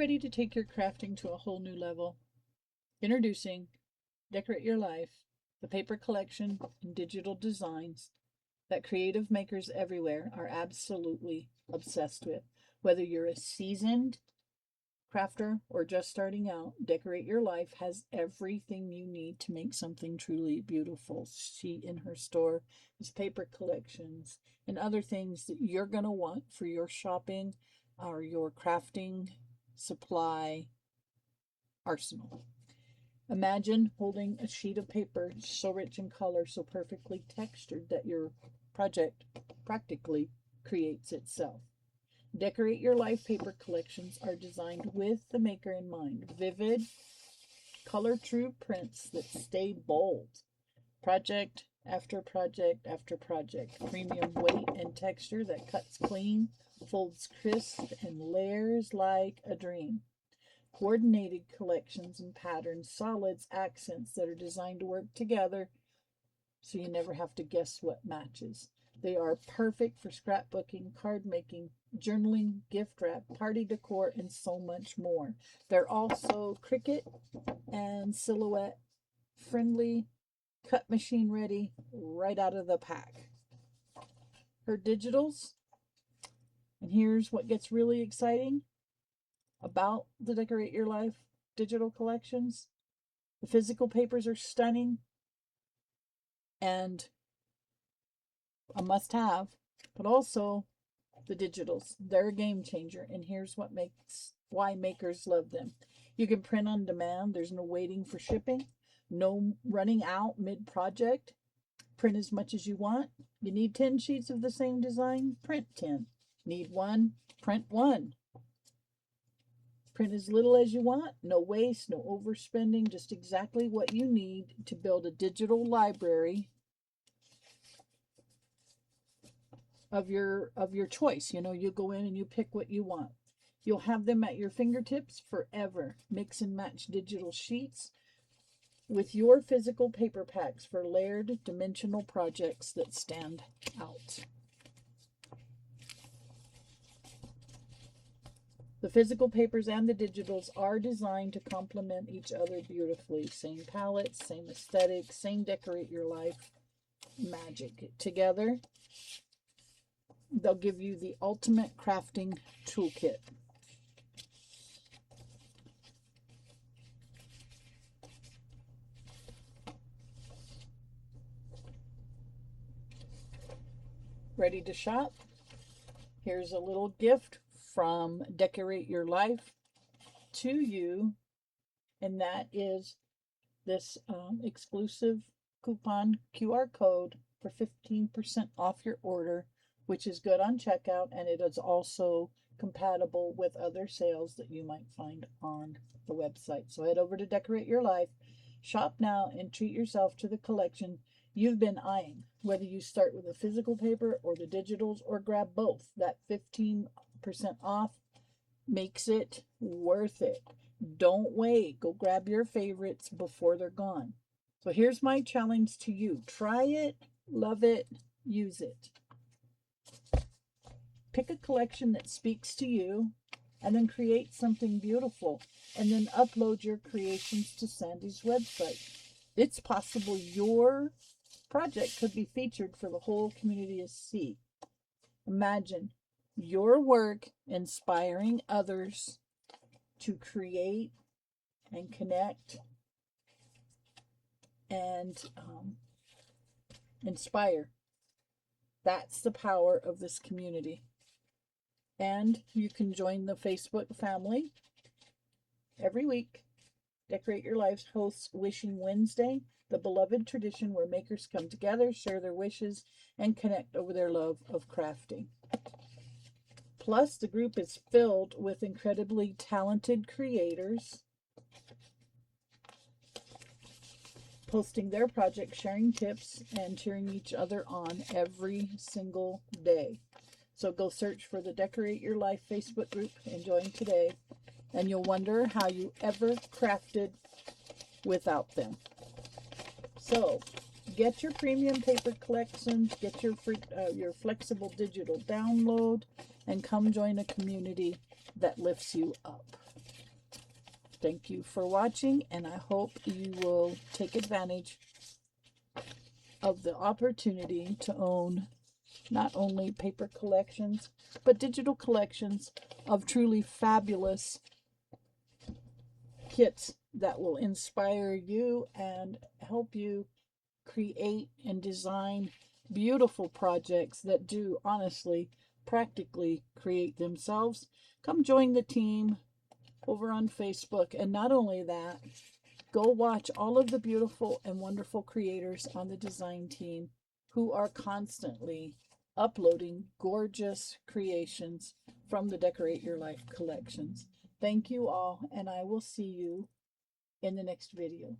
ready to take your crafting to a whole new level? Introducing Decorate Your Life, the paper collection and digital designs that creative makers everywhere are absolutely obsessed with. Whether you're a seasoned crafter or just starting out, Decorate Your Life has everything you need to make something truly beautiful. She, in her store, has paper collections and other things that you're going to want for your shopping or your crafting supply arsenal. Imagine holding a sheet of paper so rich in color, so perfectly textured that your project practically creates itself. Decorate Your Life paper collections are designed with the maker in mind. Vivid, color-true prints that stay bold. Project after project after project. Premium weight and texture that cuts clean, folds crisp, and layers like a dream. Coordinated collections and patterns, solids, accents that are designed to work together so you never have to guess what matches. They are perfect for scrapbooking, card making, journaling, gift wrap, party decor, and so much more. They're also Cricut and Silhouette friendly, cut machine ready, right out of the pack. Her digitals, and here's what gets really exciting about the Decorate Your Life digital collections. The physical papers are stunning and a must-have, but also the digitals. They're a game changer, and here's why makers love them. You can print on demand. There's no waiting for shipping, no running out mid-project. Print as much as you want. You need 10 sheets of the same design? Print 10. Need one? Print one. Print as little as you want. No waste, no overspending, just exactly what you need to build a digital library of your choice. You know, you go in and you pick what you want. You'll have them at your fingertips forever. Mix and match digital sheets with your physical paper packs for layered dimensional projects that stand out. The physical papers and the digitals are designed to complement each other beautifully. Same palettes, same aesthetic, same Decorate Your Life magic. Together, they'll give you the ultimate crafting toolkit. Ready to shop? Here's a little gift from Decorate Your Life to you, and that is this exclusive coupon QR code for 15% off your order, which is good on checkout, and it is also compatible with other sales that you might find on the website. So head over to Decorate Your Life, shop now, and treat yourself to the collection you've been eyeing. Whether you start with the physical paper or the digitals or grab both, that 15% off makes it worth it. Don't wait. Go grab your favorites before they're gone. So here's my challenge to you. Try it, love it, use it. Pick a collection that speaks to you and then create something beautiful and then upload your creations to Sandi's website. It's possible your project could be featured for the whole community to see. Imagine your work inspiring others to create and connect and inspire. That's the power of this community. And you can join the Facebook family every week. Decorate Your Life hosts Wishing Wednesday, the beloved tradition where makers come together, share their wishes, and connect over their love of crafting. Plus, the group is filled with incredibly talented creators posting their projects, sharing tips, and cheering each other on every single day. So go search for the Decorate Your Life Facebook group and join today, and you'll wonder how you ever crafted without them. So get your premium paper collections, get your flexible digital download, and come join a community that lifts you up. Thank you for watching, and I hope you will take advantage of the opportunity to own not only paper collections, but digital collections of truly fabulous kits that will inspire you and help you create and design beautiful projects that do honestly practically create themselves. Come join the team over on Facebook, and not only that, go watch all of the beautiful and wonderful creators on the design team who are constantly uploading gorgeous creations from the Decorate Your Life collections. Thank you all, and I will see you in the next video.